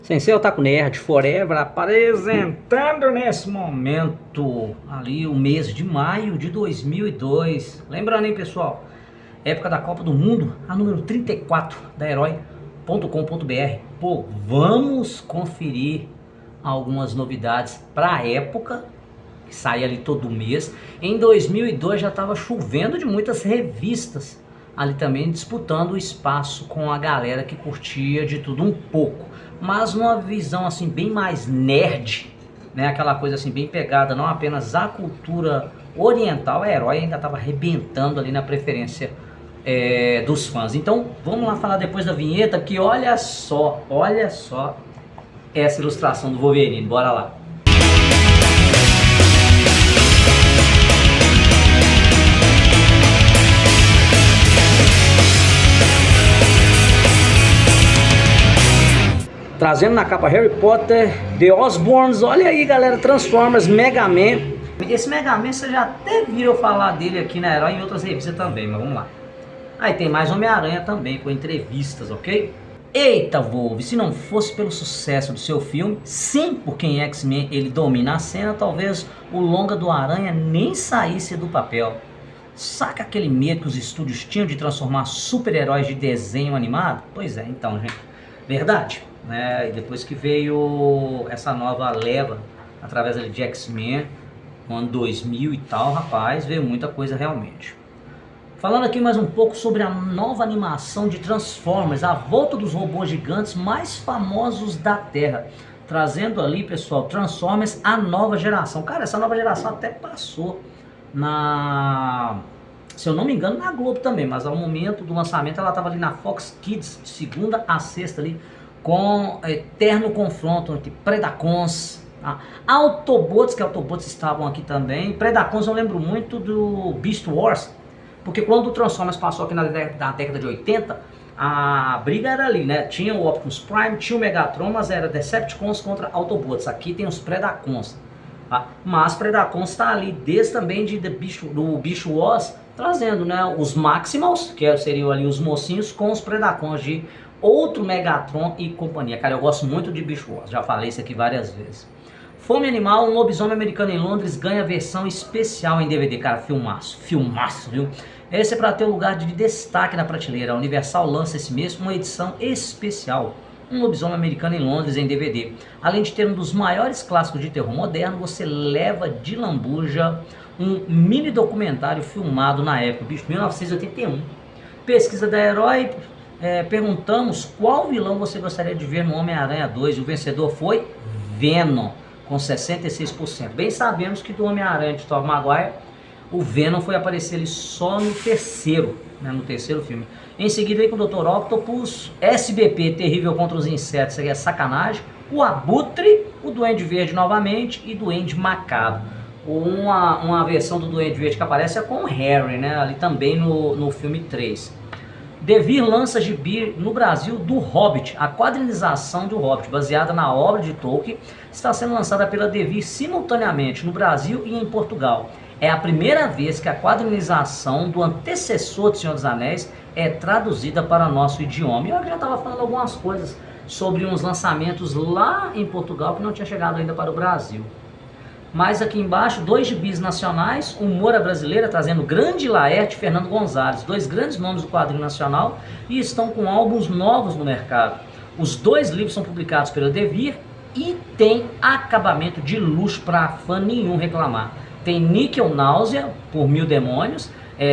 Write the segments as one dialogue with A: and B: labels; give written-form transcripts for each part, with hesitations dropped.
A: Sensei Otaku Nerd Forever apresentando nesse momento ali o mês de maio de 2002. Lembrando, hein, pessoal, época da Copa do Mundo, a número 34 da Herói.com.br. Pô, vamos conferir algumas novidades para a época, que sai ali todo mês. Em 2002 já estava chovendo de muitas revistas ali também, disputando o espaço com a galera que curtia de tudo um pouco, mas numa visão assim bem mais nerd, né? Aquela coisa assim bem pegada, não apenas a cultura oriental. A Herói ainda estava arrebentando ali na preferência dos fãs. Então vamos lá falar depois da vinheta, que olha só essa ilustração do Wolverine. Bora lá. Trazendo na capa Harry Potter, The Osborns. Olha aí, galera, Transformers, Mega Man. Esse Mega Man você já até viram falar dele aqui na Herói e em outras revistas também, mas vamos lá. Aí tem mais Homem-Aranha também, com entrevistas, ok? Eita, Wolve, se não fosse pelo sucesso do seu filme, sim, porque em X-Men ele domina a cena, talvez o longa do Aranha nem saísse do papel. Saca aquele medo que os estúdios tinham de transformar super-heróis de desenho animado? Pois é, então, gente, verdade. Né? E depois que veio essa nova leva através ali de X-Men, no ano 2000 e tal, rapaz, veio muita coisa realmente. Falando aqui mais um pouco sobre a nova animação de Transformers, a volta dos robôs gigantes mais famosos da Terra, trazendo ali, pessoal, Transformers, a nova geração. Cara, essa nova geração até passou se eu não me engano, na Globo também, mas ao momento do lançamento ela estava ali na Fox Kids, de segunda a sexta ali, com eterno confronto entre Predacons, tá? Autobots, que Autobots estavam aqui também. Predacons eu lembro muito do Beast Wars, porque quando o Transformers passou aqui na década de 80, a briga era ali, né? Tinha o Optimus Prime, tinha o Megatron, mas era Decepticons contra Autobots. Aqui tem os Predacons, tá? Mas Predacons está ali desde também do Beast Wars, trazendo, né, os Maximals, que seriam ali os mocinhos, com os Predacons de outro Megatron e companhia. Cara, eu gosto muito de Beast Wars, já falei isso aqui várias vezes. Fome Animal, um lobisomem americano em Londres, ganha versão especial em DVD. Cara, filmaço, viu? Esse é para ter um lugar de destaque na prateleira. A Universal lança esse mês uma edição especial, um lobisomem americano em Londres em DVD. Além de ter um dos maiores clássicos de terror moderno, você leva de lambuja um mini documentário filmado na época, bicho, 1981. Pesquisa da Herói. Perguntamos qual vilão você gostaria de ver no Homem-Aranha 2 e o vencedor foi Venom, com 66%. Bem sabemos que do Homem-Aranha de Tobey Maguire, o Venom foi aparecer ali só no terceiro, né, no terceiro filme. Em seguida aí com o Dr. Octopus, SBP, terrível contra os insetos, isso aqui é sacanagem, o Abutre, o Duende Verde novamente e Duende Macabro. Uma versão do Duende Verde que aparece é com o Harry, né, ali também no filme 3. Devir lança gibi no Brasil do Hobbit. A quadrinização do Hobbit, baseada na obra de Tolkien, está sendo lançada pela Devir simultaneamente no Brasil e em Portugal. É a primeira vez que a quadrinização do antecessor de Senhor dos Anéis é traduzida para nosso idioma. E eu já estava falando algumas coisas sobre uns lançamentos lá em Portugal que não tinha chegado ainda para o Brasil. Mais aqui embaixo, 2 gibis nacionais, Humor à Brasileira, trazendo Grande Laerte e Fernando Gonzalez, 2 grandes nomes do quadrinho nacional, e estão com álbuns novos no mercado. Os 2 livros são publicados pela Devir e tem acabamento de luxo para fã nenhum reclamar. Tem Níquel Náusea, por 1000 Demônios,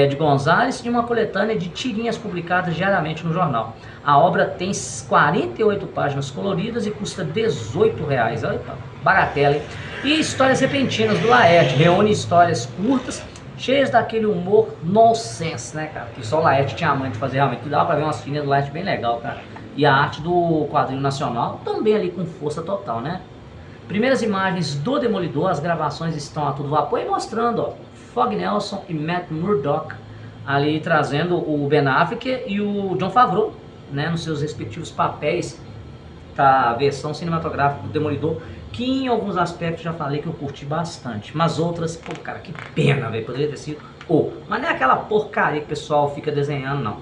A: de Gonzalez, e uma coletânea de tirinhas publicadas diariamente no jornal. A obra tem 48 páginas coloridas e custa R$18. Olha, bagatela, hein? E Histórias Repentinas do Laerte, reúne histórias curtas, cheias daquele humor nonsense, né, cara? Que só o Laerte tinha a mãe de fazer realmente. Dava pra ver umas fininhas do Laerte bem legal, cara. E a arte do quadrinho nacional também ali com força total, né? Primeiras imagens do Demolidor, as gravações estão a todo vapor e mostrando, ó, Fog Nelson e Matt Murdock ali trazendo o Ben Affleck e o Jon Favreau, né, nos seus respectivos papéis da versão cinematográfica do Demolidor, que em alguns aspectos já falei que eu curti bastante, mas outras, pô, cara, que pena, velho, poderia ter sido, mas não é aquela porcaria que o pessoal fica desenhando, não.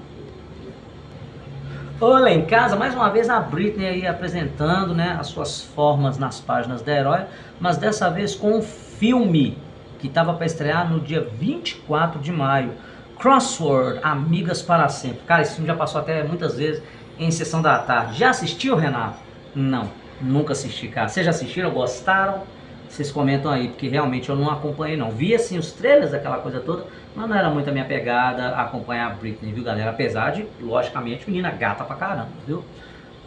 A: Olá em casa, mais uma vez a Britney aí apresentando, né, as suas formas nas páginas da Herói, mas dessa vez com um filme que estava para estrear no dia 24 de maio. Crossword, Amigas para Sempre. Cara, esse filme já passou até muitas vezes em sessão da tarde. Já assistiu, Renato? Não, nunca assisti, cara. Vocês já assistiram? Gostaram? Vocês comentam aí, porque realmente eu não acompanhei não. Vi assim os trailers, aquela coisa toda, mas não era muito a minha pegada acompanhar a Britney, viu, galera? Apesar de, logicamente, menina gata pra caramba, viu?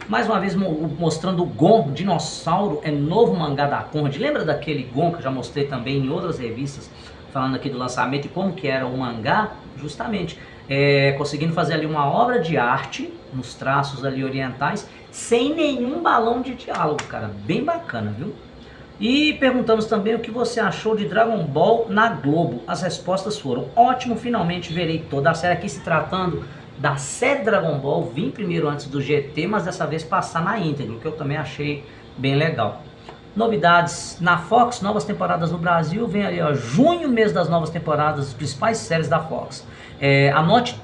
A: Mais uma vez mostrando o Gon, dinossauro, é novo mangá da Conrad. Lembra daquele Gon que eu já mostrei também em outras revistas, falando aqui do lançamento e como que era o mangá? Justamente, conseguindo fazer ali uma obra de arte, nos traços ali orientais, sem nenhum balão de diálogo, cara. Bem bacana, viu? E perguntamos também o que você achou de Dragon Ball na Globo. As respostas foram: ótimo, finalmente verei toda a série. Aqui se tratando da série Dragon Ball, vim primeiro antes do GT, mas dessa vez passar na íntegra, que eu também achei bem legal. Novidades na Fox, novas temporadas no Brasil, vem ali ó, junho, mês das novas temporadas, as principais séries da Fox. Anote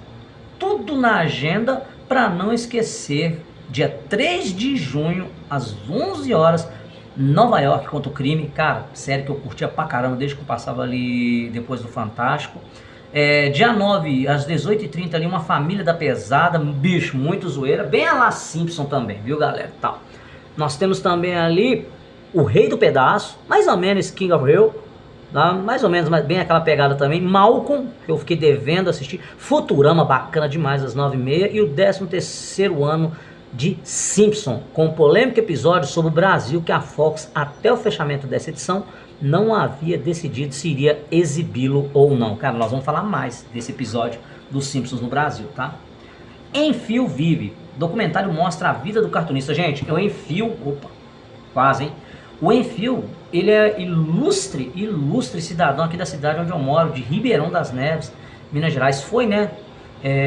A: tudo na agenda para não esquecer, dia 3 de junho, às 11 horas, Nova York contra o Crime. Cara, série que eu curtia pra caramba desde que eu passava ali depois do Fantástico. Dia 9, às 18h30 ali, Uma Família da Pesada, bicho, muito zoeira, bem a la Simpson também, viu, galera? Tal. Nós temos também ali O Rei do Pedaço, mais ou menos King of Hill, tá? Mais ou menos, mas bem aquela pegada também. Malcolm, que eu fiquei devendo assistir. Futurama, bacana demais, às 9h30. E o 13º ano de Simpson, com um polêmico episódio sobre o Brasil que a Fox, até o fechamento dessa edição, não havia decidido se iria exibi-lo ou não. Cara, nós vamos falar mais desse episódio dos Simpsons no Brasil, tá? Enfio Vive, documentário mostra a vida do cartunista. Gente, eu Enfio, opa, quase, hein? O Enfio, ele é ilustre cidadão aqui da cidade onde eu moro, de Ribeirão das Neves, Minas Gerais. Foi, né?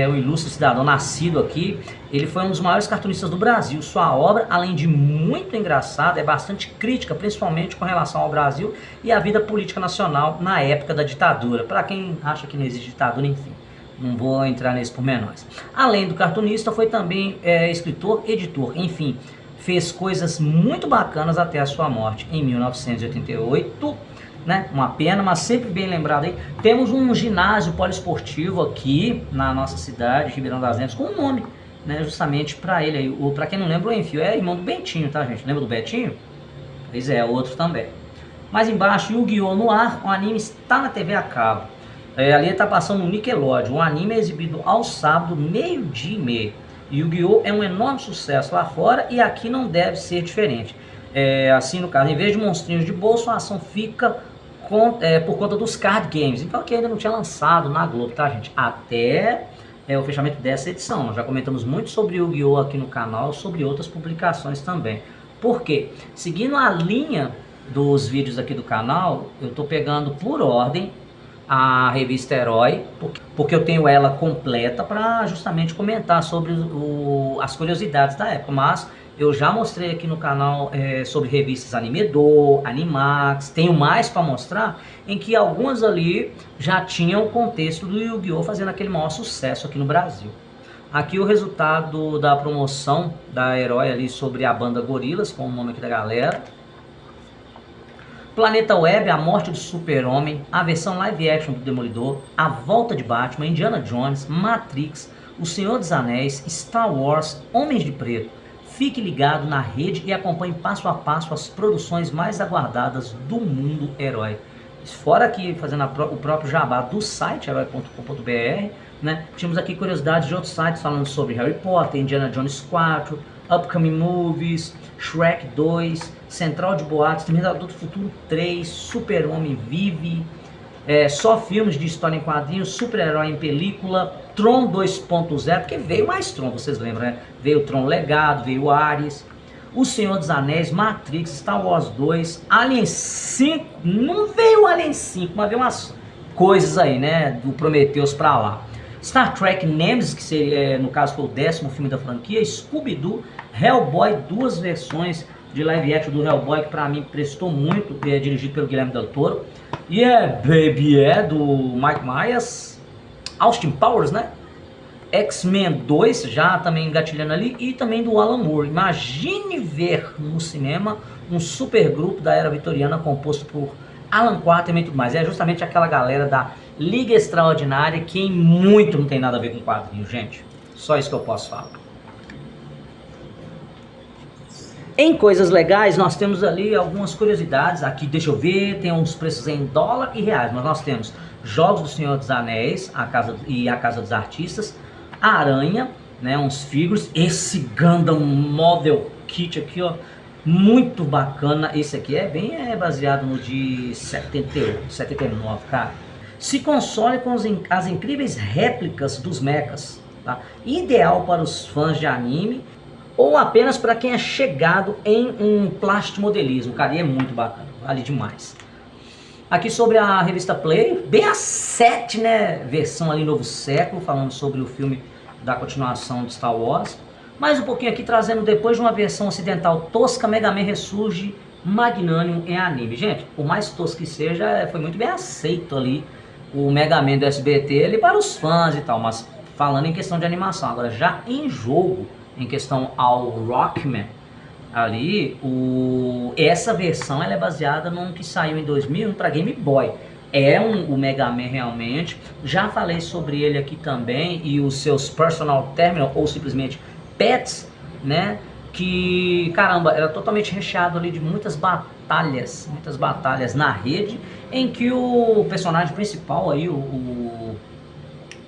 A: Um ilustre cidadão nascido aqui. Ele foi um dos maiores cartunistas do Brasil. Sua obra, além de muito engraçada, é bastante crítica, principalmente com relação ao Brasil e à vida política nacional na época da ditadura. Para quem acha que não existe ditadura, enfim, não vou entrar nesse pormenores. Além do cartunista, foi também escritor, editor, enfim, fez coisas muito bacanas até a sua morte em 1988. Né? Uma pena, mas sempre bem lembrado aí. Temos um ginásio poliesportivo aqui na nossa cidade, Ribeirão das Neves, com um nome, né? Justamente para ele aí. Para quem não lembra, o Enfio é irmão do Bentinho, tá, gente? Lembra do Betinho? Pois é, outro também. Mais embaixo, Yu-Gi-Oh! No ar, o anime está na TV a cabo. Ali está passando no Nickelodeon. O anime é exibido ao sábado, 12h30. Yu-Gi-Oh! É um enorme sucesso lá fora e aqui não deve ser diferente. Assim, no caso, em vez de monstrinhos de bolso, a ação fica por conta dos card games. Então, que ainda não tinha lançado na Globo, tá, gente? Até o fechamento dessa edição. Nós já comentamos muito sobre Yu-Gi-Oh! Aqui no canal, sobre outras publicações também. Por quê? Seguindo a linha dos vídeos aqui do canal, eu tô pegando por ordem a revista Herói, porque eu tenho ela completa para justamente comentar sobre as curiosidades da época. Mas eu já mostrei aqui no canal sobre revistas Animedor, Animax, tenho mais para mostrar, em que algumas ali já tinham o contexto do Yu-Gi-Oh! Fazendo aquele maior sucesso aqui no Brasil. Aqui o resultado da promoção da Herói ali sobre a banda Gorilas, com o nome aqui da galera. Planeta Web, A Morte do Super-Homem, a versão live action do Demolidor, A Volta de Batman, Indiana Jones, Matrix, O Senhor dos Anéis, Star Wars, Homens de Preto. Fique ligado na rede e acompanhe passo a passo as produções mais aguardadas do mundo herói. Fora aqui, fazendo o próprio jabá do site herói.com.br, né? Tínhamos aqui curiosidades de outros sites falando sobre Harry Potter, Indiana Jones 4, Upcoming Movies, Shrek 2, Central de Boatos, Terminador do Futuro 3, Super-Homem Vive, só filmes de história em quadrinhos, super-herói em película, Tron 2.0, porque veio mais Tron, vocês lembram, né? Veio o Tron Legado, veio Ares, O Senhor dos Anéis, Matrix, Star Wars 2, Alien 5, não veio o Alien 5, mas veio umas coisas aí, né, do Prometheus pra lá. Star Trek Nemesis, que seria, no caso foi o 10º filme da franquia, Scooby-Doo, Hellboy, 2 versões de live action do Hellboy, que pra mim prestou muito, dirigido pelo Guilherme Del Toro. E Baby, do Mike Myers, Austin Powers, né? X-Men 2, já também engatilhando ali, e também do Alan Moore. Imagine ver no cinema um super grupo da era vitoriana composto por Alan Quatermain e tudo mais. É justamente aquela galera da Liga Extraordinária que muito não tem nada a ver com quadrinho, gente. Só isso que eu posso falar. Em coisas legais, nós temos ali algumas curiosidades. Aqui, deixa eu ver, tem uns preços em dólar e reais. Mas nós temos Jogos do Senhor dos Anéis, a Casa dos Artistas, a Aranha, né, uns figures. Esse Gundam Model Kit aqui, ó, muito bacana. Esse aqui é baseado no de 78, 79, cara. Se console com as incríveis réplicas dos mechas, tá? Ideal para os fãs de anime ou apenas para quem é chegado em um plastimodelismo, cara, e é muito bacana, vale demais. Aqui sobre a revista Play, bem a 7, né, versão ali Novo Século, falando sobre o filme da continuação de Star Wars. Mais um pouquinho aqui, trazendo depois de uma versão ocidental tosca, Mega Man ressurge magnânimo em anime. Gente, por mais tosco que seja, foi muito bem aceito ali o Mega Man do SBT ali para os fãs e tal, mas falando em questão de animação, agora já em jogo, em questão ao Rockman, ali, essa versão ela é baseada num que saiu em 2001 para Game Boy. O Mega Man realmente. Já falei sobre ele aqui também e os seus Personal Terminal ou simplesmente Pets, né? Que, caramba, era totalmente recheado ali de muitas batalhas na rede, em que o personagem principal aí, o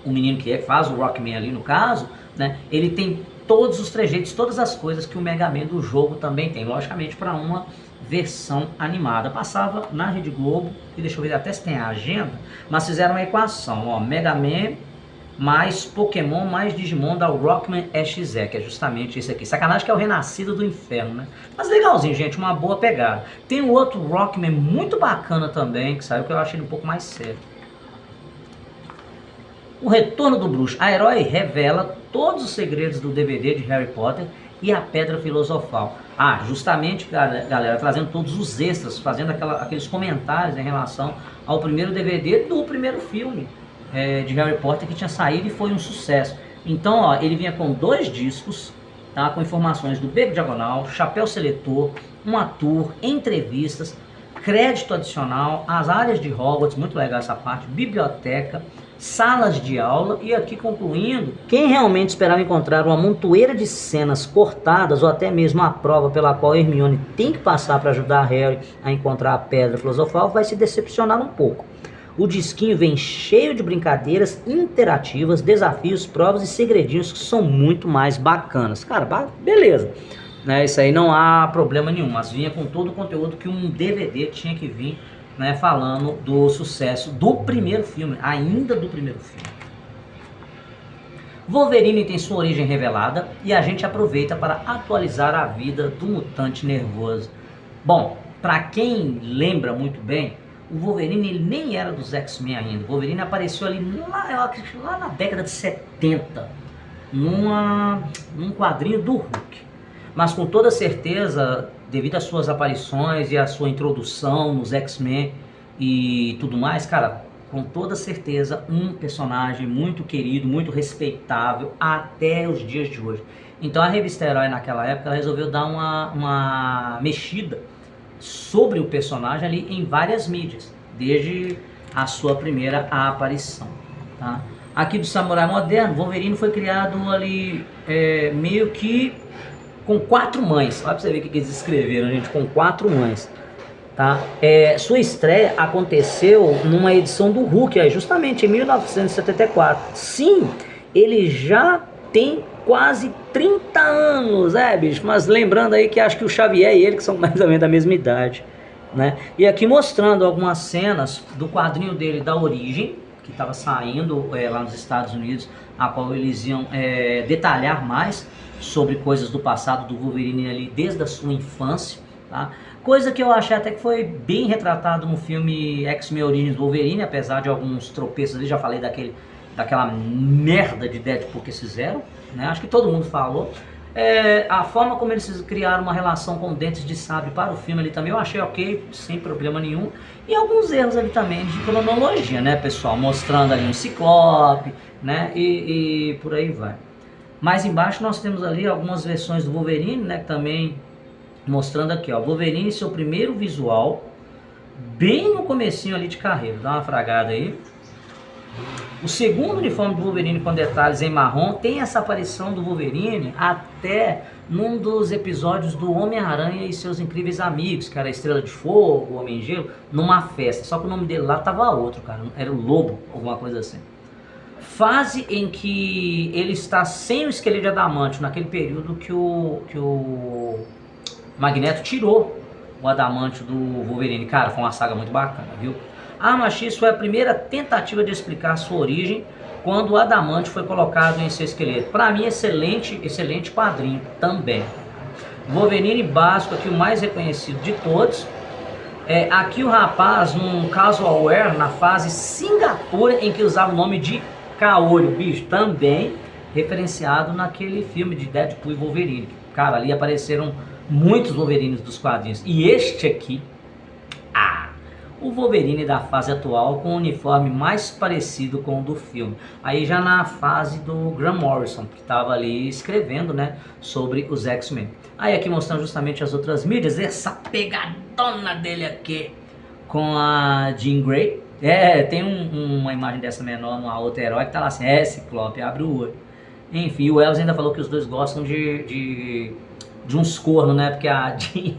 A: menino que faz o Rockman ali no caso, né? Ele tem todos os trejeitos, todas as coisas que o Mega Man do jogo também tem, logicamente para uma versão animada. Passava na Rede Globo, e deixa eu ver até se tem a agenda, mas fizeram uma equação, ó, Mega Man mais Pokémon mais Digimon da Rockman EXE, que é justamente esse aqui. Sacanagem que é o Renascido do Inferno, né? Mas legalzinho, gente, uma boa pegada. Tem um outro Rockman muito bacana também, que saiu, que eu achei ele um pouco mais sério. O Retorno do Bruxo. A Herói revela todos os segredos do DVD de Harry Potter e a Pedra Filosofal. Justamente, galera, trazendo todos os extras, fazendo aqueles comentários em relação ao primeiro DVD do primeiro filme de Harry Potter que tinha saído e foi um sucesso. Então, ó, ele vinha com 2 discos, tá, com informações do Beco Diagonal, chapéu seletor, uma tour, entrevistas, crédito adicional, as áreas de Hogwarts, muito legal essa parte, biblioteca, salas de aula. E aqui concluindo, quem realmente esperava encontrar uma montoeira de cenas cortadas ou até mesmo a prova pela qual Hermione tem que passar para ajudar Harry a encontrar a Pedra Filosofal vai se decepcionar um pouco. O disquinho vem cheio de brincadeiras interativas, desafios, provas e segredinhos que são muito mais bacanas. Cara, beleza, né? Isso aí não há problema nenhum, mas vinha com todo o conteúdo que um DVD tinha que vir, né, falando do sucesso do primeiro filme, ainda do primeiro filme. Wolverine tem sua origem revelada e a gente aproveita para atualizar a vida do mutante nervoso. Bom, para quem lembra muito bem, o Wolverine ele nem era dos X-Men ainda. O Wolverine apareceu ali lá na década de 70, num quadrinho do Hulk. Mas com toda certeza, devido às suas aparições e à sua introdução nos X-Men e tudo mais, cara, com toda certeza um personagem muito querido, muito respeitável até os dias de hoje. Então a revista Herói naquela época ela resolveu dar uma mexida sobre o personagem ali em várias mídias, desde a sua primeira aparição, tá? Aqui do Samurai Moderno, Wolverine foi criado ali meio que com 4 mães. Olha pra você ver o que eles escreveram, gente, com 4 mães, tá? Sua estreia aconteceu numa edição do Hulk, justamente em 1974. Sim, ele já tem quase 30 anos, bicho? Mas lembrando aí que acho que o Xavier e ele que são mais ou menos da mesma idade, né? E aqui mostrando algumas cenas do quadrinho dele da origem, que estava saindo lá nos Estados Unidos, a qual eles iam detalhar mais sobre coisas do passado do Wolverine ali desde a sua infância, tá? Coisa que eu achei até que foi bem retratado no filme X-Men Origins Wolverine, apesar de alguns tropeços ali, já falei daquela merda de Deadpool que fizeram, né? Acho que todo mundo falou. A forma como eles criaram uma relação com Dentes de Sabre para o filme ali também eu achei ok, sem problema nenhum. E alguns erros ali também de cronologia, né, pessoal? Mostrando ali um Ciclope, né, e por aí vai. Mais embaixo nós temos ali algumas versões do Wolverine, né, também mostrando aqui, ó, Wolverine seu primeiro visual, bem no comecinho ali de carreira. Dá uma fragada aí. O segundo uniforme do Wolverine com detalhes em marrom tem essa aparição do Wolverine até num dos episódios do Homem-Aranha e seus incríveis amigos, que era a Estrela de Fogo, o Homem-Gelo, numa festa. Só que o nome dele lá tava outro, cara. Era o Lobo, alguma coisa assim. Fase em que ele está sem o esqueleto de adamantio, naquele período que o Magneto tirou o adamantio do Wolverine. Cara, foi uma saga muito bacana, viu? Arma X foi a primeira tentativa de explicar sua origem quando o adamantio foi colocado em seu esqueleto. Para mim, excelente quadrinho também. Wolverine básico aqui, o mais reconhecido de todos. Aqui o rapaz, num casual wear, na fase Singapura, em que usava o nome de Caolho, bicho, também referenciado naquele filme de Deadpool e Wolverine. Cara, ali apareceram muitos Wolverines dos quadrinhos. E este aqui, o Wolverine da fase atual com o uniforme mais parecido com o do filme. Aí já na fase do Grant Morrison, que estava ali escrevendo, né, sobre os X-Men. Aí aqui mostrando justamente as outras mídias, essa pegadona dele aqui com a Jean Grey. Tem uma imagem dessa menor numa outra herói que tá lá assim, Ciclope, abre o olho. Enfim, o Wells ainda falou que os dois gostam de uns cornos, né, porque a Jean,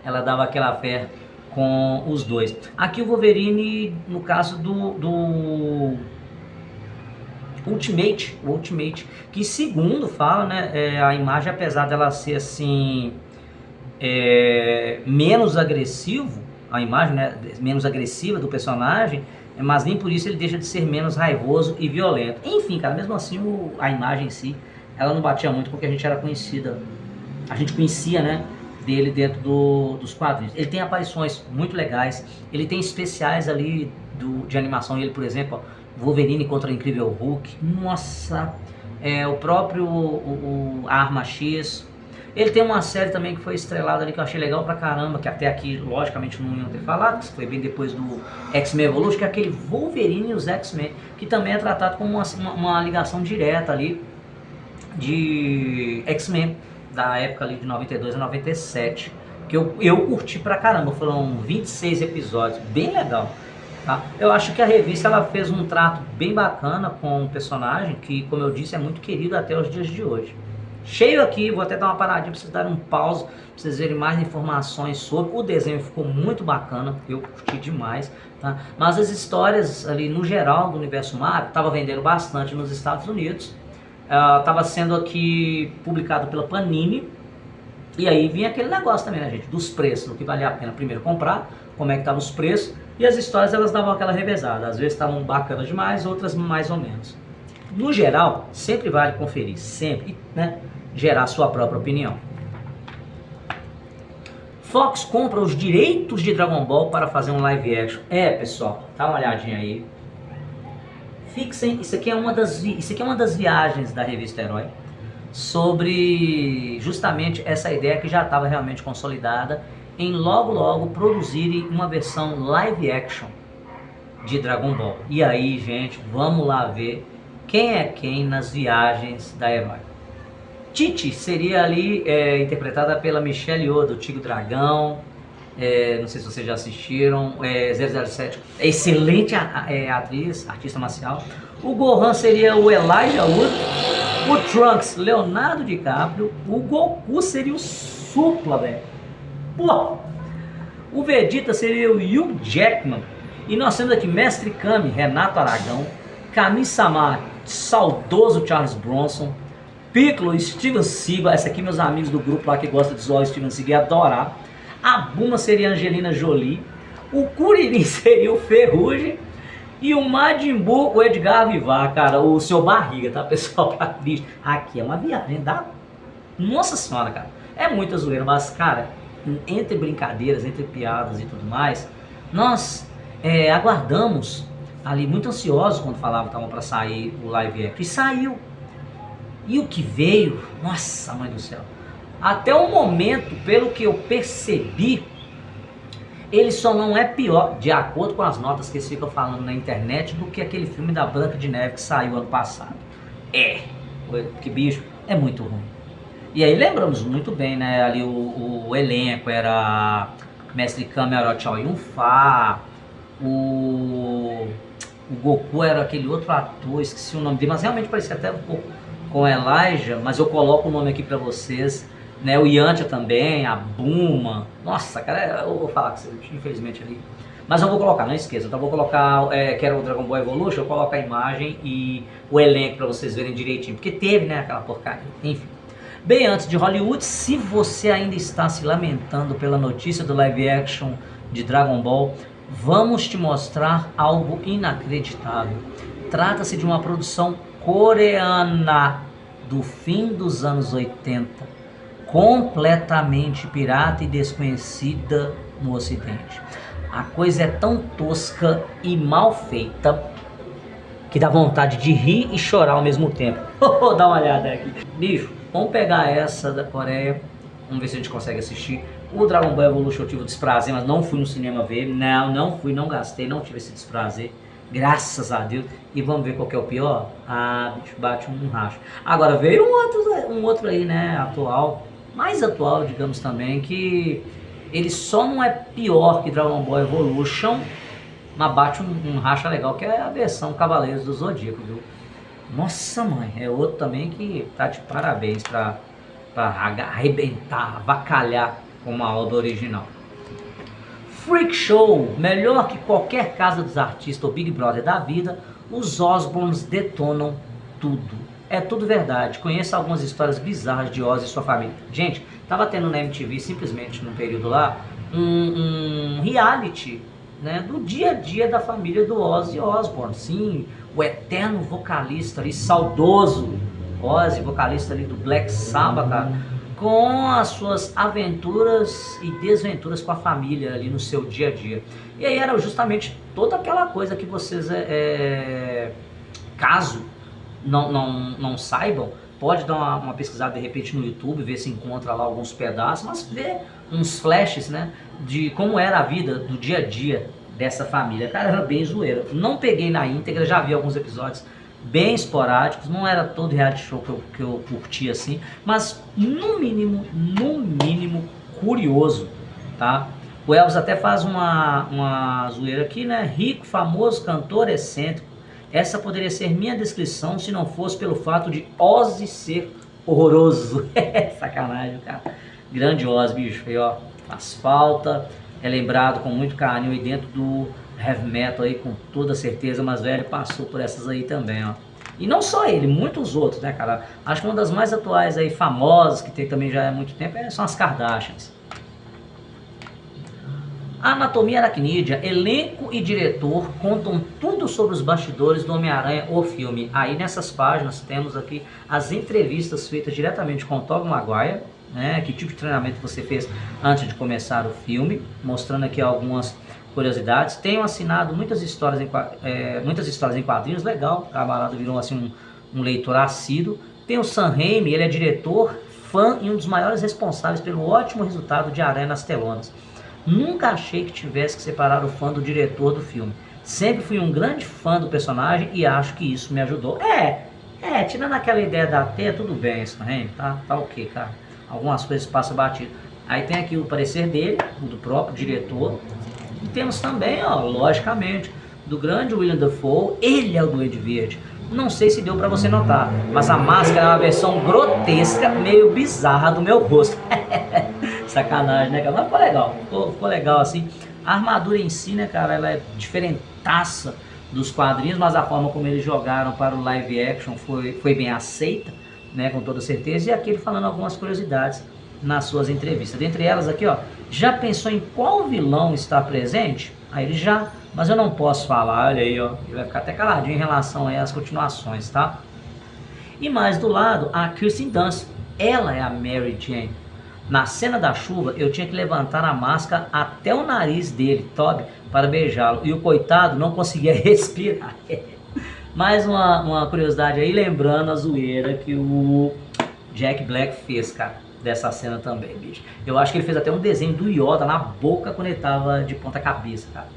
A: ela dava aquela fé com os dois. Aqui o Wolverine, no caso do Ultimate, que segundo fala, né, a imagem, apesar dela ser assim, menos agressivo, a imagem, né, menos agressiva do personagem, mas nem por isso ele deixa de ser menos raivoso e violento. Enfim, cara, mesmo assim a imagem em si, ela não batia muito com o que a gente era conhecida, a gente conhecia, né, dele dentro dos quadrinhos. Ele tem aparições muito legais, ele tem especiais ali de animação, ele, por exemplo, ó, Wolverine contra o Incrível Hulk, nossa, o próprio Arma X. Ele tem uma série também que foi estrelada ali que eu achei legal pra caramba, que até aqui logicamente não iam ter falado, que foi bem depois do X-Men Evolution, que é aquele Wolverine e os X-Men, que também é tratado como uma ligação direta ali de X-Men, da época ali de 92 a 97, que eu curti pra caramba. Foram 26 episódios, bem legal, tá? Eu acho que a revista ela fez um trato bem bacana com o personagem, que, como eu disse, é muito querido até os dias de hoje. Cheio aqui, vou até dar uma paradinha pra vocês darem um pause, pra vocês verem mais informações sobre. O desenho ficou muito bacana, eu curti demais, tá? Mas as histórias ali no geral do universo Marvel tava vendendo bastante nos Estados Unidos. Estava sendo aqui publicado pela Panini, e aí vinha aquele negócio também, né, gente, dos preços, o que valia a pena primeiro comprar, como é que estavam os preços, e as histórias elas davam aquela revezada, às vezes estavam bacanas demais, outras mais ou menos. No geral, sempre vale conferir, sempre, né, gerar sua própria opinião. Fox compra os direitos de Dragon Ball para fazer um live action. Pessoal, dá uma olhadinha aí. Fixem, isso aqui é uma das viagens da revista Herói sobre justamente essa ideia que já estava realmente consolidada em logo produzirem uma versão live action de Dragon Ball. E aí, gente, vamos lá ver quem é quem nas viagens da Herói. Titi seria ali interpretada pela Michelle Yeoh, do Tigre Dragão. Não sei se vocês já assistiram, 007, excelente atriz, artista marcial. O Gohan seria o Elijah Wood, o Trunks, Leonardo DiCaprio, o Goku seria o Supla, velho. Pô! O Vegeta seria o Hugh Jackman, e nós temos aqui Mestre Kami, Renato Aragão, Kami-sama, saudoso Charles Bronson, Piccolo, Steven Seagal, essa aqui meus amigos do grupo lá que gostam de zoar o Steven Seagal, adorar. A Bulma seria a Angelina Jolie, o Kuririn seria o Ferrugem, e o Majin Buu, o Edgar Vivar, cara, o seu barriga, tá, pessoal? Aqui é uma viagem, dá? Nossa senhora, cara, é muita zoeira, mas, cara, entre brincadeiras, entre piadas e tudo mais, nós aguardamos ali, muito ansiosos quando falavam que estavam pra sair o live action, e saiu. E o que veio, nossa mãe do céu, até o momento, pelo que eu percebi, ele só não é pior, de acordo com as notas que eles ficam falando na internet, do que aquele filme da Branca de Neve que saiu ano passado. Que bicho, é muito ruim. E aí lembramos muito bem, né, ali o elenco era Mestre Kame Chow Yun-fat, o Goku era aquele outro ator, esqueci o nome dele, mas realmente parecia até um pouco com Elijah, mas eu coloco o nome aqui pra vocês, né, o Yantia também, a Bulma, nossa, cara, eu vou falar com você, infelizmente ali, mas eu vou colocar, não esqueça, então eu vou colocar, que era o Dragon Ball Evolution, eu coloco a imagem e o elenco pra vocês verem direitinho, porque teve, né, aquela porcaria, enfim. Bem antes de Hollywood, se você ainda está se lamentando pela notícia do live action de Dragon Ball, vamos te mostrar algo inacreditável. Trata-se de uma produção coreana do fim dos anos 80, completamente pirata e desconhecida no Ocidente. A coisa é tão tosca e mal feita que dá vontade de rir e chorar ao mesmo tempo. Dá uma olhada aqui. Bicho, vamos pegar essa da Coreia, vamos ver se a gente consegue assistir. O Dragon Ball Evolution eu tive o desprazer, mas não fui no cinema ver. Não fui, não gastei, não tive esse desprazer. Graças a Deus. E vamos ver qual que é o pior? Ah, bicho, bate um racho. Agora veio um outro aí, né, atual. Mais atual, digamos também, que ele só não é pior que Dragon Ball Evolution, mas bate um racha legal, que é a versão Cavaleiros do Zodíaco, viu? Nossa mãe, é outro também que tá de parabéns pra arrebentar, avacalhar como a obra original. Freak Show, melhor que qualquer casa dos artistas ou Big Brother da vida, os Osbournes detonam tudo. É tudo verdade, conheça algumas histórias bizarras de Ozzy e sua família. Gente, tava tendo na MTV, simplesmente num período lá, um reality, né, do dia a dia da família do Ozzy Osbourne. Sim, o eterno vocalista ali, saudoso Ozzy, vocalista ali do Black Sabbath, cara, com as suas aventuras e desventuras com a família ali no seu dia a dia. E aí era justamente toda aquela coisa que vocês, caso não saibam, pode dar uma pesquisada de repente no YouTube, ver se encontra lá alguns pedaços, mas ver uns flashes, né, de como era a vida do dia a dia dessa família. Cara, era bem zoeira. Não peguei na íntegra, já vi alguns episódios bem esporádicos, não era todo reality show que eu curtia assim, mas no mínimo curioso, tá? O Elvis até faz uma zoeira aqui, né? Rico, famoso, cantor, excêntrico. Essa poderia ser minha descrição se não fosse pelo fato de Ozzy ser horroroso. Sacanagem, cara. Grande Ozzy, bicho. Aí, ó, faz falta, é lembrado com muito carinho aí dentro do heavy metal aí, com toda certeza, mas velho, passou por essas aí também, ó. E não só ele, muitos outros, né, cara? Acho que uma das mais atuais aí, famosas, que tem também já há muito tempo, são as Kardashians. Anatomia Aracnídea, elenco e diretor contam tudo sobre os bastidores do Homem-Aranha, o filme. Aí nessas páginas temos aqui as entrevistas feitas diretamente com o Tobey Maguire, né, que tipo de treinamento você fez antes de começar o filme, mostrando aqui algumas curiosidades. Tenho assinado muitas histórias em quadrinhos, legal, o camarada virou assim um leitor assíduo. Tem o Sam Raimi, ele é diretor, fã e um dos maiores responsáveis pelo ótimo resultado de Aranha nas telonas. Nunca achei que tivesse que separar o fã do diretor do filme. Sempre fui um grande fã do personagem e acho que isso me ajudou. Tirando aquela ideia da T, tudo bem, Sam Raimi, tá ok, cara. Algumas coisas passam batido. Aí tem aqui o parecer dele, o do próprio diretor. E temos também, ó, logicamente, do grande William Dafoe, ele é o Duende Verde. Não sei se deu pra você notar, mas a máscara é uma versão grotesca, meio bizarra do meu rosto. Sacanagem, né, cara? Mas ficou legal, ficou legal assim. A armadura em si, né, cara, ela é diferentaça dos quadrinhos, mas a forma como eles jogaram para o live action foi bem aceita, né, com toda certeza. E aqui ele falando algumas curiosidades nas suas entrevistas. Dentre elas aqui, ó, já pensou em qual vilão está presente? Aí ele já, mas eu não posso falar, olha aí, ó, ele vai ficar até caladinho em relação aí às continuações, tá? E mais do lado, a Kirsten Dunst, ela é a Mary Jane. Na cena da chuva, eu tinha que levantar a máscara até o nariz dele, Tobey, para beijá-lo. E o coitado não conseguia respirar. Mais uma curiosidade aí, lembrando a zoeira que o Jack Black fez, cara, dessa cena também, bicho. Eu acho que ele fez até um desenho do Yoda na boca quando ele tava de ponta cabeça, cara.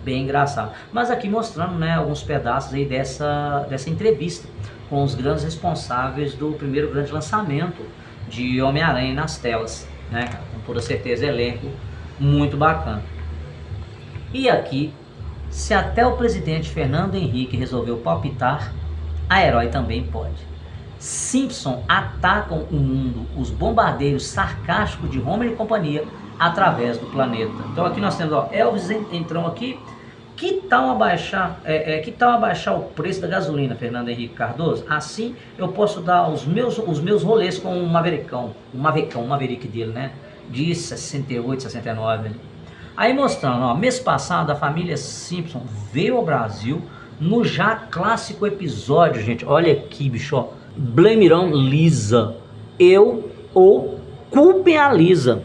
A: Bem engraçado. Mas aqui mostrando, né, alguns pedaços aí dessa entrevista com os grandes responsáveis do primeiro grande lançamento de Homem-Aranha nas telas, né, cara? Com toda certeza, elenco muito bacana. E aqui, se até o presidente Fernando Henrique resolveu palpitar, a Herói também pode. Simpson atacam o mundo, os bombardeiros sarcásticos de Homer e companhia através do planeta. Então aqui nós temos, ó, Elvis entrou aqui. Que tal abaixar o preço da gasolina, Fernando Henrique Cardoso? Assim eu posso dar os meus rolês com o Maverick dele, né? De 68, 69. Aí mostrando, ó, mês passado a família Simpson veio ao Brasil no já clássico episódio, gente. Olha aqui, bicho, ó. Blame It on Lisa. Eu ou culpem a Lisa.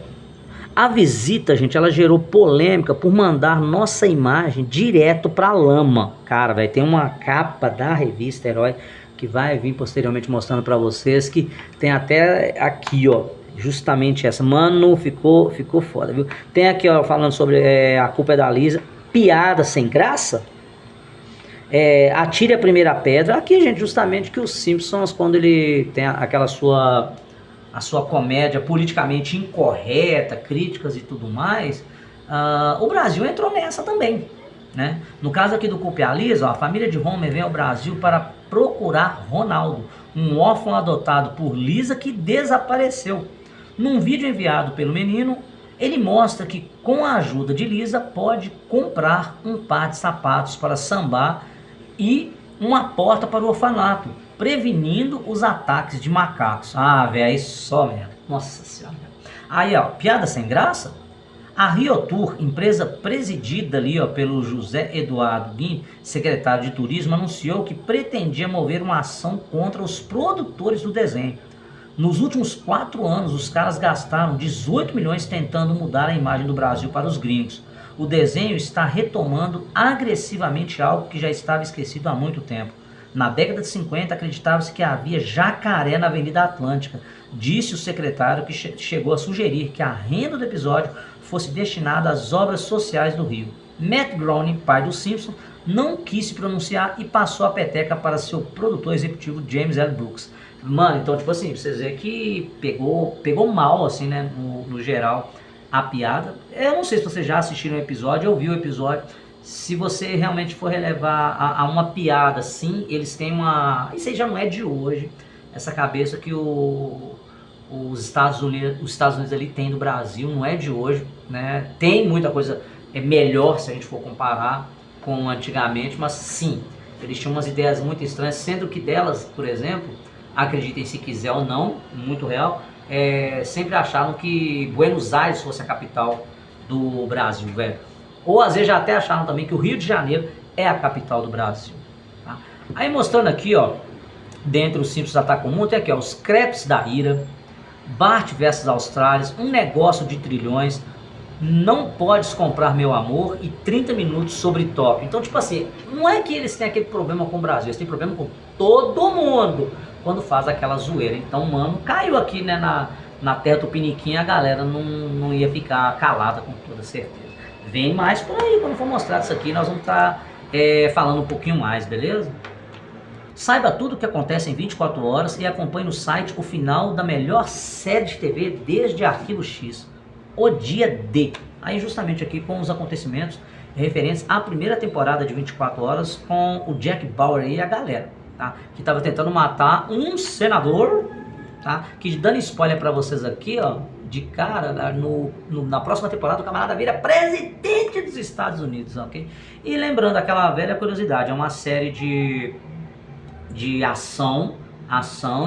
A: A visita, gente, ela gerou polêmica por mandar nossa imagem direto pra lama. Cara, vai ter uma capa da revista Herói que vai vir posteriormente mostrando pra vocês, que tem até aqui, ó, justamente essa. Mano, ficou foda, viu? Tem aqui, ó, falando sobre a culpa é da Lisa. Piada sem graça? Atire a primeira pedra. Aqui, gente, justamente que os Simpsons, quando ele tem aquela sua comédia politicamente incorreta, críticas e tudo mais, o Brasil entrou nessa também, né? No caso aqui do Culpa é a Lisa, a família de Homer vem ao Brasil para procurar Ronaldo, um órfão adotado por Lisa que desapareceu. Num vídeo enviado pelo menino, ele mostra que com a ajuda de Lisa pode comprar um par de sapatos para sambar e uma porta para o orfanato, prevenindo os ataques de macacos. Ah, velho, aí só merda. Nossa senhora. Aí, ó, piada sem graça? A Rio Tour, empresa presidida ali, ó, pelo José Eduardo Guim, secretário de Turismo, anunciou que pretendia mover uma ação contra os produtores do desenho. Nos últimos 4 anos, os caras gastaram 18 milhões tentando mudar a imagem do Brasil para os gringos. O desenho está retomando agressivamente algo que já estava esquecido há muito tempo. Na década de 50, acreditava-se que havia jacaré na Avenida Atlântica. Disse o secretário que chegou a sugerir que a renda do episódio fosse destinada às obras sociais do Rio. Matt Groening, pai do Simpson, não quis se pronunciar e passou a peteca para seu produtor executivo James L. Brooks. Mano, então, tipo assim, vocês verem que pegou mal, assim, né, no geral, a piada. Eu não sei se vocês já assistiram o episódio ou viu o episódio. Se você realmente for relevar a uma piada, sim, eles têm uma... Isso aí já não é de hoje, essa cabeça que os Estados Unidos ali tem do Brasil, não é de hoje, né? Tem muita coisa melhor se a gente for comparar com antigamente, mas sim, eles tinham umas ideias muito estranhas, sendo que delas, por exemplo, acreditem se quiser ou não, muito real, sempre acharam que Buenos Aires fosse a capital do Brasil, velho. Ou às vezes já até acharam também que o Rio de Janeiro é a capital do Brasil. Tá? Aí mostrando aqui, ó, dentro dos Simpsons Atacam o Mundo, tem aqui, ó, os crepes da ira, Bart versus Austrália, um negócio de trilhões, não podes comprar meu amor e 30 minutos sobre top. Então, tipo assim, não é que eles têm aquele problema com o Brasil, eles têm problema com todo mundo quando faz aquela zoeira. Então, mano, caiu aqui, né, na terra do Piniquim, a galera não ia ficar calada com toda certeza. Vem mais por aí, quando for mostrado isso aqui, nós vamos estar falando um pouquinho mais, beleza? Saiba tudo o que acontece em 24 horas e acompanhe no site o final da melhor série de TV desde Arquivo X, O Dia D. Aí justamente aqui com os acontecimentos referentes à primeira temporada de 24 horas com o Jack Bauer e a galera, tá? Que estava tentando matar um senador, tá? Que dando spoiler para vocês aqui, ó, de cara, na próxima temporada o camarada vira presidente dos Estados Unidos, ok? E lembrando aquela velha curiosidade, é uma série de ação,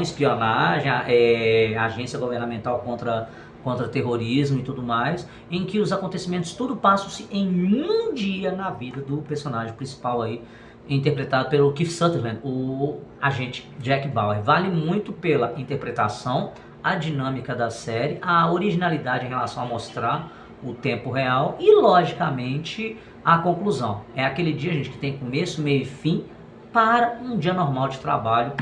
A: espionagem, agência governamental contra terrorismo e tudo mais, em que os acontecimentos tudo passam-se em um dia na vida do personagem principal aí, interpretado pelo Keith Sutherland, o agente Jack Bauer. Vale muito pela interpretação, a dinâmica da série, a originalidade em relação a mostrar o tempo real e, logicamente, a conclusão. É aquele dia, gente, que tem começo, meio e fim, para um dia normal de trabalho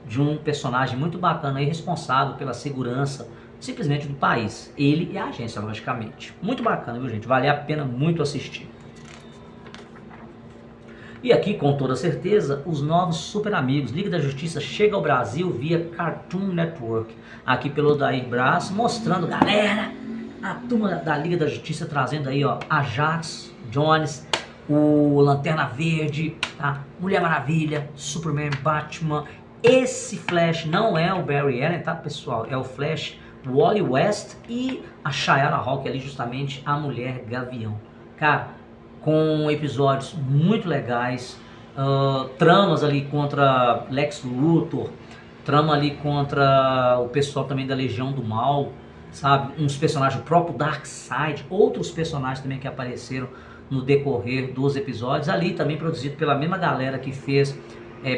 A: de um personagem muito bacana e responsável pela segurança simplesmente do país. Ele e a agência, logicamente. Muito bacana, viu, gente? Vale a pena muito assistir. E aqui, com toda certeza, os novos Super Amigos. Liga da Justiça chega ao Brasil via Cartoon Network. Aqui pelo Odair Braz, mostrando, galera, a turma da Liga da Justiça trazendo aí, ó, Ajax, Jones, o Lanterna Verde, tá? Mulher Maravilha, Superman, Batman. Esse Flash não é o Barry Allen, tá, pessoal? É o Flash Wally West e a Shayara Hawke ali, justamente a Mulher Gavião. Cara, com episódios muito legais, tramas ali contra Lex Luthor, trama ali contra o pessoal também da Legião do Mal, sabe? Uns personagens, o próprio Darkseid, outros personagens também que apareceram no decorrer dos episódios, ali também produzido pela mesma galera que fez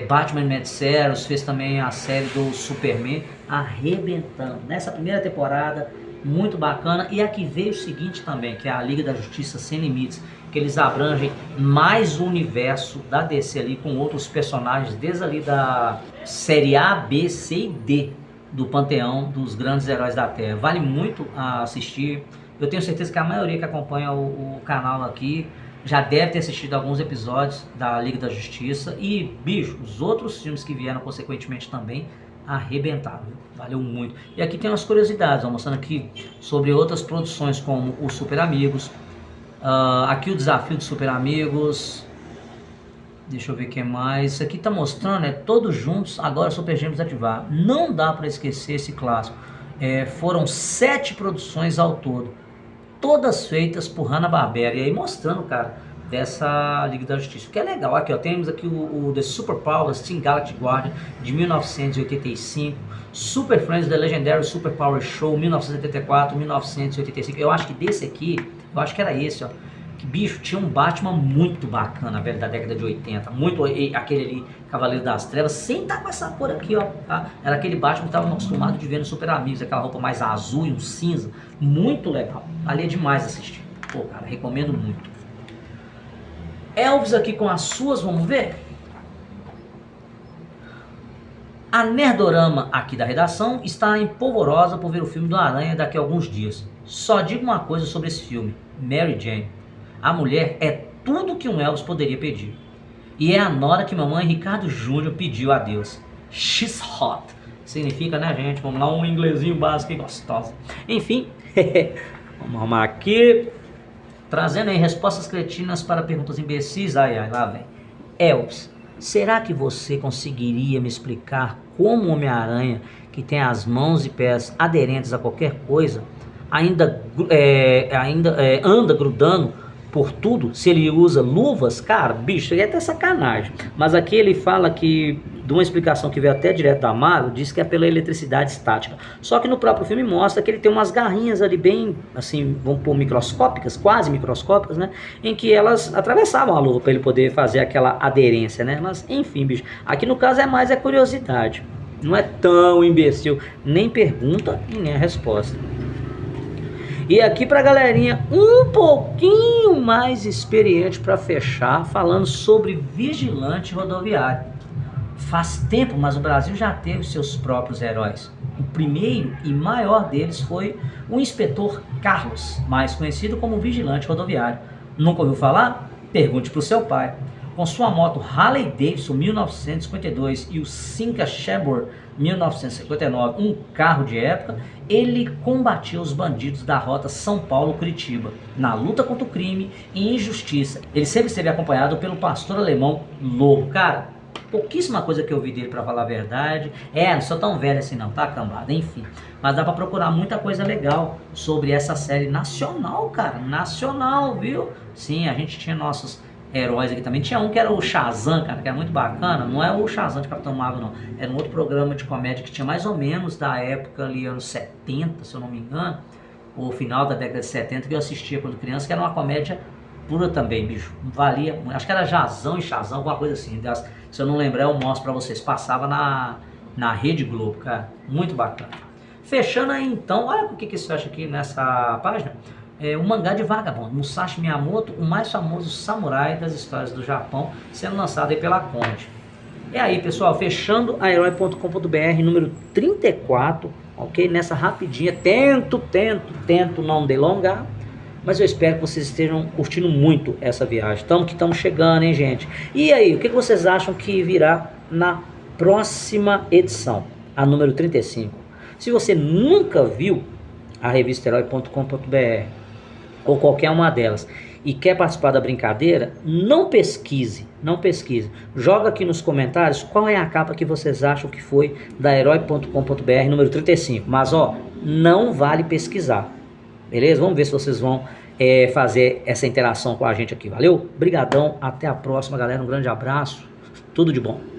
A: Batman Mad Series, fez também a série do Superman, arrebentando. Nessa primeira temporada, muito bacana. E aqui veio o seguinte também, que é a Liga da Justiça Sem Limites, que eles abrangem mais o universo da DC ali, com outros personagens, desde ali da série A, B, C e D, do panteão dos grandes heróis da Terra. Vale muito assistir. Eu tenho certeza que a maioria que acompanha o canal aqui já deve ter assistido alguns episódios da Liga da Justiça. E, bicho, os outros filmes que vieram consequentemente também arrebentaram. Valeu muito. E aqui tem umas curiosidades, ó, mostrando aqui sobre outras produções como o Super Amigos. Aqui o desafio dos Super Amigos. Deixa eu ver o que mais. Isso aqui tá mostrando, todos juntos, agora Super Gêmeos ativar. Não dá para esquecer esse clássico. Foram 7 produções ao todo, todas feitas por Hanna-Barbera. E aí mostrando, cara, dessa Liga da Justiça. O que é legal, aqui ó, temos aqui o The Super Powers Team Galactic Guardian de 1985, Super Friends The Legendary Super Power Show 1984, 1985. Eu acho que desse aqui, eu acho que era esse, ó. Que bicho, tinha um Batman muito bacana, velho, da década de 80. Muito aquele ali, Cavaleiro das Trevas, sem estar com essa cor aqui, ó. Tá? Era aquele Batman que estava acostumado de ver no Super Amigos, aquela roupa mais azul e um cinza. Muito legal. Ali é demais assistir. Pô, cara, recomendo muito. Elvis aqui com as suas, vamos ver? A Nerdorama aqui da redação está empolvorosa por ver o filme do Aranha daqui a alguns dias. Só digo uma coisa sobre esse filme, Mary Jane. A mulher é tudo que um Elvis poderia pedir. E é a nora que mamãe Ricardo Júnior pediu a Deus. She's hot. Significa, né, gente? Vamos lá, um inglesinho básico e gostosa. Enfim, vamos arrumar aqui. Trazendo aí respostas cretinas para perguntas imbecis. Ai, ai, lá vem. Elvis, será que você conseguiria me explicar como o Homem-Aranha, que tem as mãos e pés aderentes a qualquer coisa, ainda anda grudando por tudo, se ele usa luvas? Cara, bicho, é até sacanagem. Mas aqui ele fala que, de uma explicação que veio até direto da Marvel, diz que é pela eletricidade estática. Só que no próprio filme mostra que ele tem umas garrinhas ali bem, assim, vamos pôr microscópicas, quase microscópicas, né? Em que elas atravessavam a luva para ele poder fazer aquela aderência, né? Mas, enfim, bicho, aqui no caso é mais curiosidade. Não é tão imbecil, nem pergunta e nem a resposta. E aqui pra galerinha um pouquinho mais experiente para fechar, falando sobre vigilante rodoviário. Faz tempo, mas o Brasil já teve seus próprios heróis. O primeiro e maior deles foi o Inspetor Carlos, mais conhecido como vigilante rodoviário. Nunca ouviu falar? Pergunte pro seu pai. Com sua moto Harley Davidson 1952 e o Simca Shepherd 1959, um carro de época, ele combatia os bandidos da rota São Paulo-Curitiba, na luta contra o crime e injustiça. Ele sempre esteve acompanhado pelo pastor alemão Lobo. Cara, pouquíssima coisa que eu vi dele, pra falar a verdade. Não sou tão velho assim não, tá, cambada? Enfim, mas dá pra procurar muita coisa legal sobre essa série nacional, cara, nacional, viu? Sim, a gente tinha nossos heróis aqui também. Tinha um que era o Shazam, cara, que era muito bacana. Não é o Shazam de Capitão Marvel, não. Era um outro programa de comédia que tinha mais ou menos da época ali, anos 70, se eu não me engano, ou final da década de 70, que eu assistia quando criança, que era uma comédia pura também, bicho. Valia, acho que era Jazão e Shazam, alguma coisa assim. Se eu não lembrar, eu mostro pra vocês. Passava na Rede Globo, cara. Muito bacana. Fechando aí então, olha o que se fecha aqui nessa página. O mangá de Vagabond, Musashi Miyamoto, o mais famoso samurai das histórias do Japão, sendo lançado aí pela Conde. É aí, pessoal, fechando a herói.com.br número 34, ok? Nessa rapidinha, tento não delongar, mas eu espero que vocês estejam curtindo muito essa viagem. Estamos chegando, hein, gente? E aí, o que vocês acham que virá na próxima edição, a número 35? Se você nunca viu a revista herói.com.br ou qualquer uma delas e quer participar da brincadeira, não pesquise. Joga aqui nos comentários qual é a capa que vocês acham que foi da herói.com.br número 35. Mas ó, não vale pesquisar. Beleza? Vamos ver se vocês vão fazer essa interação com a gente aqui. Valeu? Brigadão, até a próxima, galera. Um grande abraço. Tudo de bom.